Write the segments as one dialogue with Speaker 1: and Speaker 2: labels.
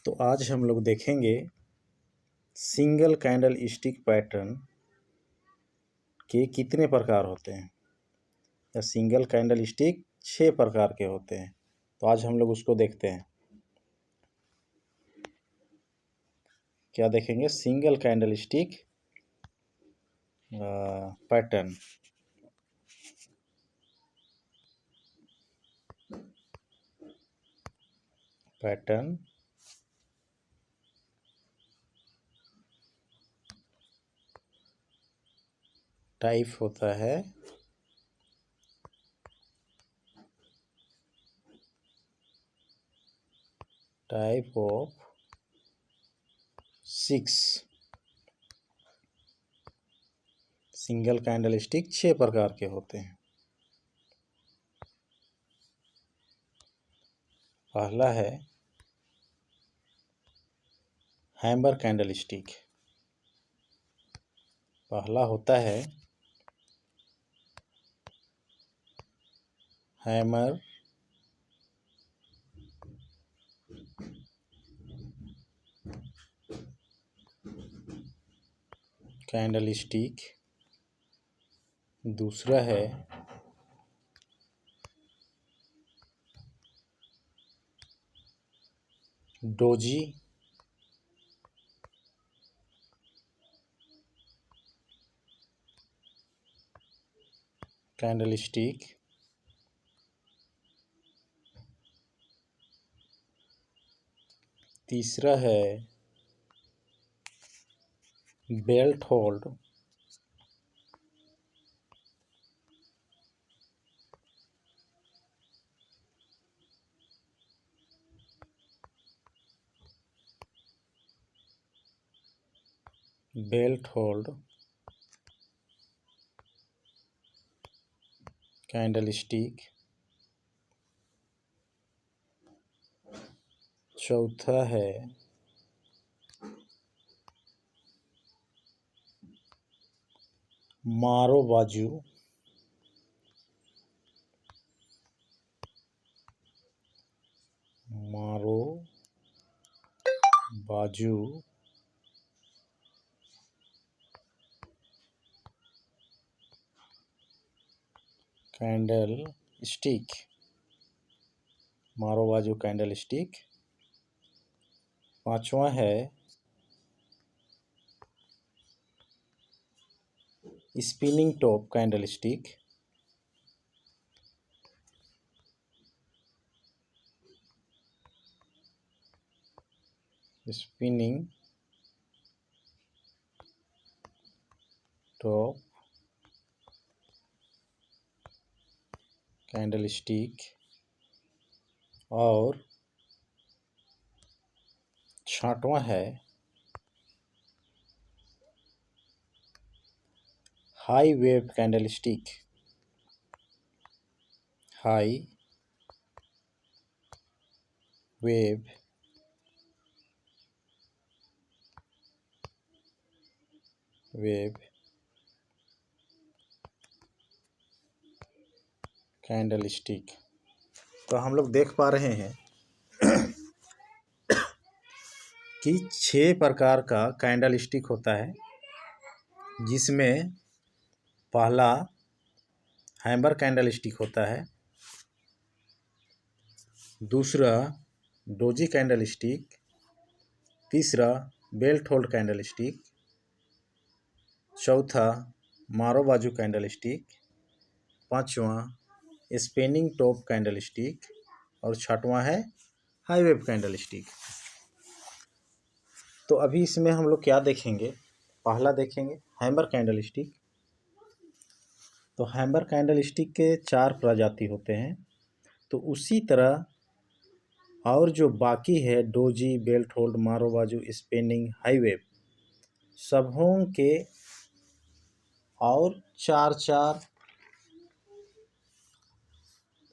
Speaker 1: तो आज हम लोग देखेंगे सिंगल कैंडल स्टिक पैटर्न के कितने प्रकार होते हैं, या सिंगल कैंडल स्टिक 6 प्रकार के होते हैं। तो आज हम लोग उसको देखते हैं। क्या देखेंगे? Single candle stick pattern. Type होता है type of 6। Single candle stick 6 प्रकार के होते हैं। पहला है हैमर कैंडल स्टिक। पहला होता है हैमर कैंडल स्टिक। दूसरा है डोजी कैंडल स्टिक। तीसरा है बेल्ट होल्ड कैंडल स्टिक। चौथा है मारो बाजू कैंडल स्टिक। मारो बाजू कैंडल स्टिक। पांचवा है spinning top candle stick. Spinning top candle stick. और छठवां है high wave candle stick. High wave candle stick. तो हम लोग देख पा रहे हैं कि 6 प्रकार का कैंडल स्टिक होता है, जिसमें पहला हैमर कैंडल स्टिक होता है। दूसरा डोजी कैंडल स्टिक। तीसरा बेल्ट होल्ड कैंडल स्टिक। चौथा मारो बाजू कैंडल स्टिक। पांचवा स्पिनिंग टॉप कैंडल स्टिक। और छठवां है हाई वेव कैंडल स्टिक। तो अभी इसमें हम लोग क्या देखेंगे? पहला देखेंगे हैमर कैंडल स्टिक। तो हैमर कैंडल स्टिक के 4 प्रजाति होते हैं। तो उसी तरह और जो बाकी है डोजी, बेल्ट होल्ड, मारो बाजू, स्पिनिंग, हाई वेव, सबों के और 4-4,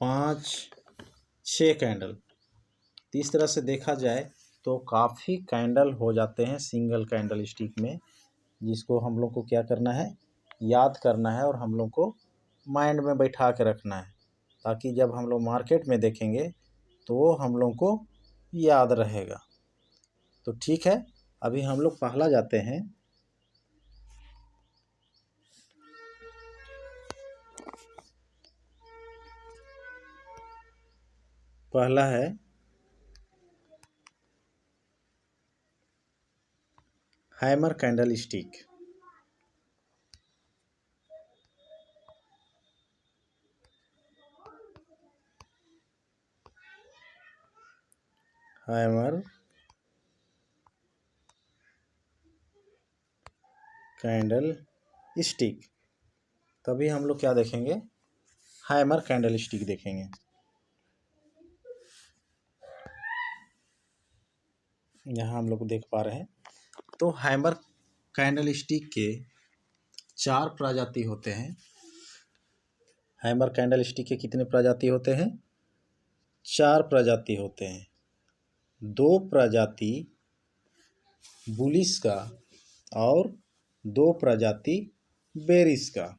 Speaker 1: 5-6 कैंडल। तो इस तरह से देखा जाए तो काफ़ी कैंडल हो जाते हैं सिंगल कैंडल स्टिक में, जिसको हम लोग को क्या करना है? याद करना है और हम लोग को माइंड में बैठा के रखना है, ताकि जब हम लोग मार्केट में देखेंगे तो वो हम लोग को याद रहेगा। तो ठीक है, अभी हम लोग पहला जाते हैं। पहला है hammer candle stick. Hammer candle stick. तभी हम लोग क्या देखेंगे, हैमर कैंडल स्टिक देखेंगे। यहाँ हम लोग देख पा रहे हैं। तो हैमर कैंडल स्टिक के 4 प्रजाति होते हैं। हैमर कैंडल स्टिक के कितने प्रजाति होते हैं? 4 प्रजाति होते हैं। 2 प्रजाति बुलिस का और 2 प्रजाति बेरिस का।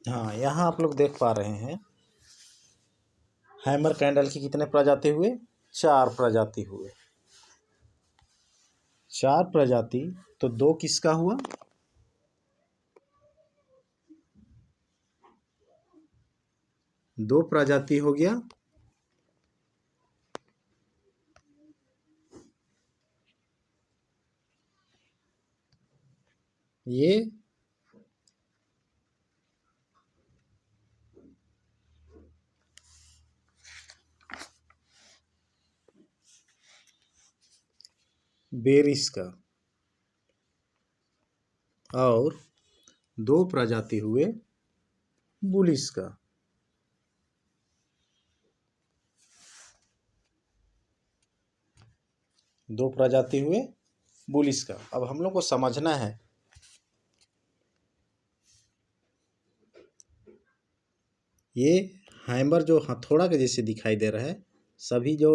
Speaker 1: हाँ, यहाँ आप लोग देख पा रहे हैं हैमर कैंडल की कितने प्रजाति हुए? 4 प्रजाति हुए। 4 प्रजाति, तो 2 किसका हुआ? दो प्रजाति हो गया ये बेरिस का, और 2 प्रजाति हुए बुलिस का। दो प्रजाति हुए बुलिस का। अब हम लोग को समझना है ये हैमर जो हथौड़ा के जैसे दिखाई दे रहा है, सभी जो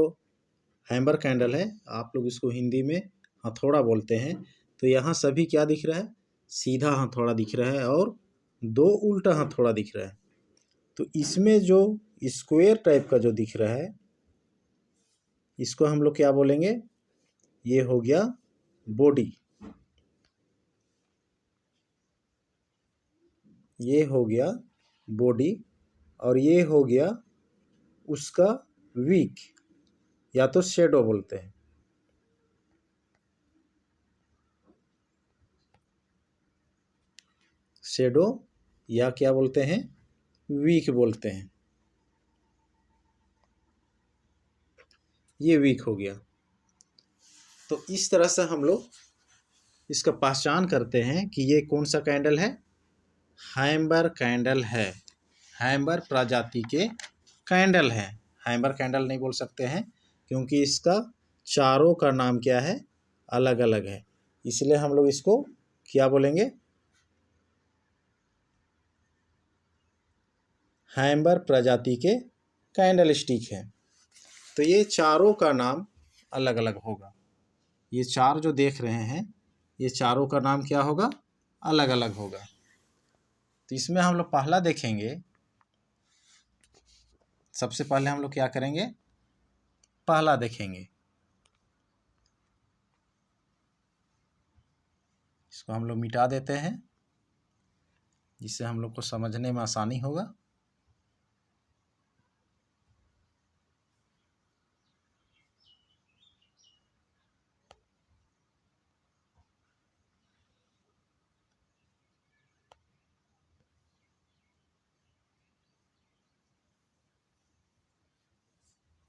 Speaker 1: हैमर कैंडल है आप लोग इसको हिंदी में हथौड़ा बोलते हैं। तो यहाँ सभी क्या दिख रहा है? सीधा हथौड़ा दिख रहा है और 2 उल्टा हथौड़ा दिख रहा है। तो इसमें जो स्क्वायर टाइप का जो दिख रहा है, इसको हम लोग क्या बोलेंगे? ये हो गया बॉडी। ये हो गया बॉडी और ये हो गया उसका वीक, या तो शेडो बोलते हैं। शेडो या क्या बोलते हैं? वीक बोलते हैं। ये वीक हो गया। तो इस तरह से हम लोग इसका पहचान करते हैं कि ये कौन सा कैंडल है? हैमर कैंडल है। हैमर प्रजाति के कैंडल है। हैमर कैंडल नहीं बोल सकते हैं क्योंकि इसका चारों का नाम क्या है? अलग अलग है। इसलिए हम लोग इसको क्या बोलेंगे? हैमर प्रजाति के कैंडल स्टिक है। तो ये चारों का नाम अलग अलग होगा। ये 4 जो देख रहे हैं, ये चारों का नाम क्या होगा? अलग अलग होगा। तो इसमें हम लोग पहला देखेंगे। सबसे पहले हम लोग क्या करेंगे? पहला देखेंगे। इसको हम लोग मिटा देते हैं जिससे हम लोग को समझने में आसानी होगा।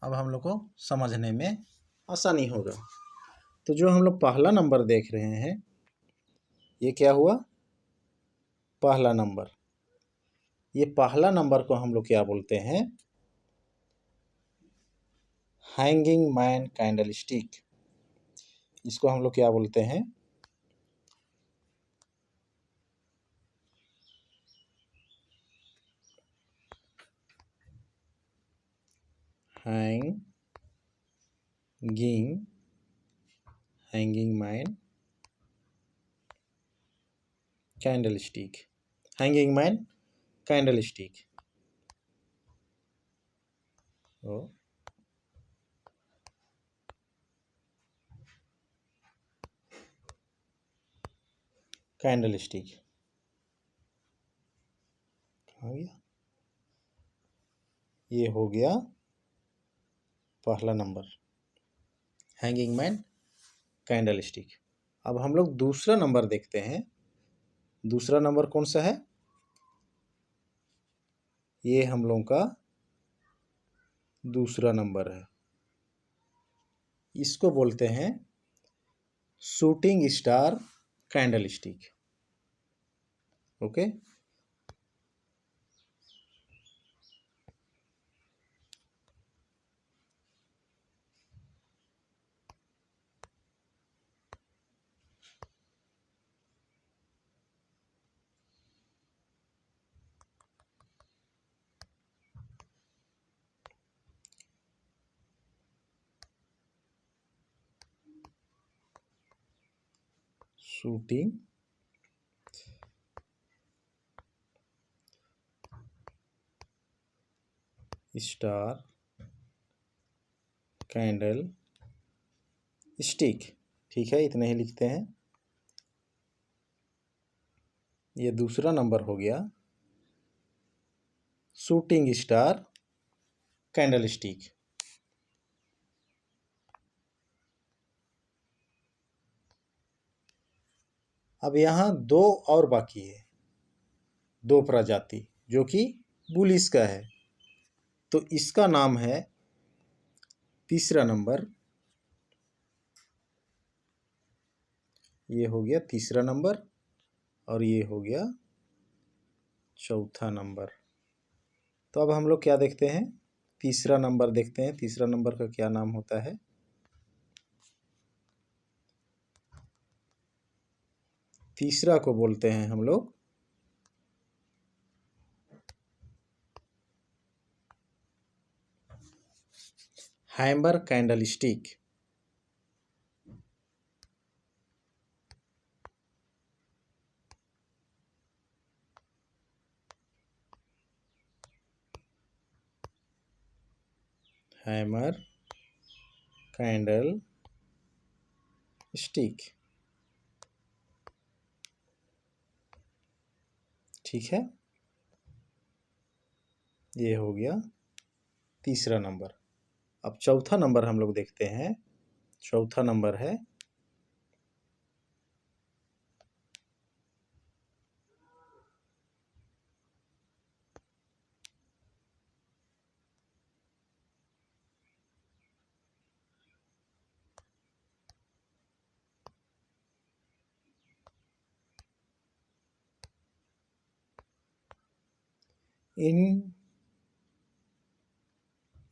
Speaker 1: अब हम लोग को समझने में आसानी होगा। तो जो हम लोग पहला नंबर देख रहे हैं, ये क्या हुआ? पहला नंबर। ये पहला नंबर को हम लोग क्या बोलते हैं? Hanging man candle stick. इसको हम लोग क्या बोलते हैं? Hanging man candle stick. Hanging man candle stick. Candle stick हो गया। ये हो गया पहला number, hanging man candle stick. अब हम लोग दूसरा नंबर देखते हैं। दूसरा नंबर कौन सा है? ये हम लोगों का दूसरा नंबर है। इसको बोलते हैं shooting star candle stick. Okay. Shooting star candle stick. ठीक है, इतना ही लिखते हैं। ये दूसरा नंबर हो गया शूटिंग स्टार कैंडल स्टिक। अब यहाँ दो और बाकी है, दो प्रजाति, जो कि बुलिश का है। तो इसका नाम है तीसरा नंबर। ये हो गया तीसरा नंबर और ये हो गया चौथा नंबर। तो अब हम लोग क्या देखते हैं? तीसरा नंबर देखते हैं। तीसरा नंबर का क्या नाम होता है? तीसरा को बोलते हैं हम लोग hammer candle stick. Hammer candle stick. ठीक है, ये हो गया तीसरा नंबर। अब चौथा नंबर हम लोग देखते हैं। चौथा नंबर है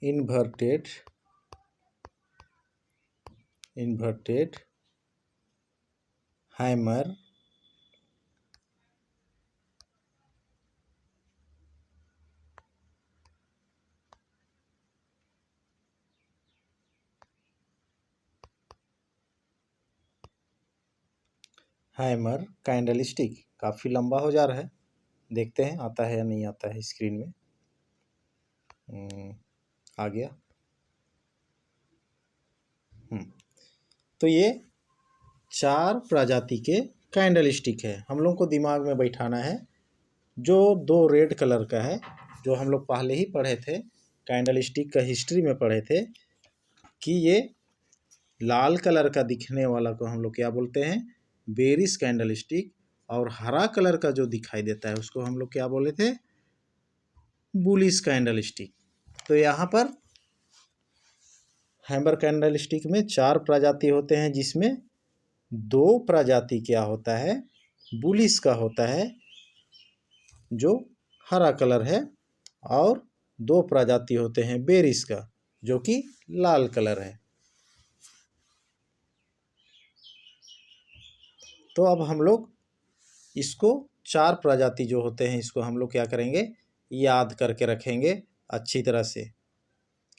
Speaker 1: इन्वर्टेड हैमर कैंडल स्टिक। काफ़ी लंबा हो जा रहा है, देखते हैं आता है या नहीं आता है स्क्रीन में। आ गया। तो ये चार प्रजाति के कैंडल स्टिक है। हम लोग को दिमाग में बैठाना है जो दो रेड कलर का है, जो हम लोग पहले ही पढ़े थे, कैंडल स्टिक का हिस्ट्री में पढ़े थे कि ये लाल कलर का दिखने वाला को हम लोग क्या बोलते हैं? Berries candle stick. और हरा कलर का जो दिखाई देता है उसको हम लोग क्या बोले थे? Bullish candle stick. तो यहाँ पर हैमर कैंडल स्टिक में 4 प्रजाति होते हैं, जिसमें 2 प्रजाति क्या होता है, बुलिश का होता है जो हरा कलर है, और 2 प्रजाति होते हैं बेरिश का जो कि लाल कलर है। तो अब हम लोग इसको 4 प्रजाति जो होते हैं इसको हम लोग क्या करेंगे, याद करके रखेंगे अच्छी तरह से,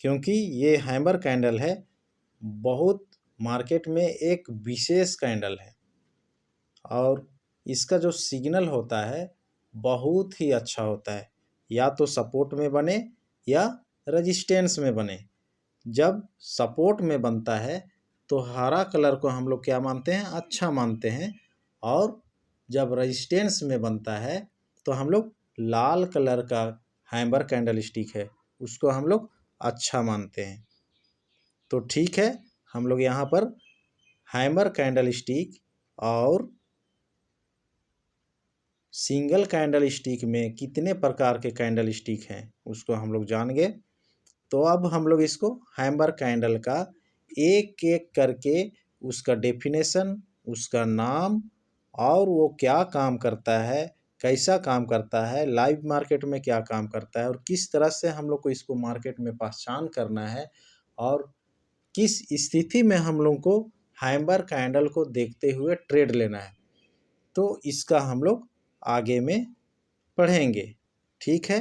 Speaker 1: क्योंकि ये हैमर कैंडल है बहुत मार्केट में एक विशेष कैंडल है और इसका जो सिग्नल होता है बहुत ही अच्छा होता है, या तो सपोर्ट में बने या रेजिस्टेंस में बने। जब सपोर्ट में बनता है तो हरा कलर को हम लोग क्या मानते हैं, अच्छा मानते हैं, और जब रेजिस्टेंस में बनता है तो हम लोग लाल कलर का हैमर कैंडल स्टिक है उसको हम लोग अच्छा मानते हैं। तो ठीक है, हम लोग यहाँ पर हैमर कैंडल स्टिक और सिंगल कैंडल स्टिक में कितने प्रकार के कैंडल स्टिक हैं उसको हम लोग जान गए। तो अब हम लोग इसको हैमर कैंडल का एक एक करके उसका डेफिनेशन, उसका नाम और वो क्या काम करता है, कैसा काम करता है, लाइव मार्केट में क्या काम करता है और किस तरह से हम लोग को इसको मार्केट में पहचान करना है और किस स्थिति में हम लोग को हैमर कैंडल को देखते हुए ट्रेड लेना है, तो इसका हम लोग आगे में पढ़ेंगे। ठीक है।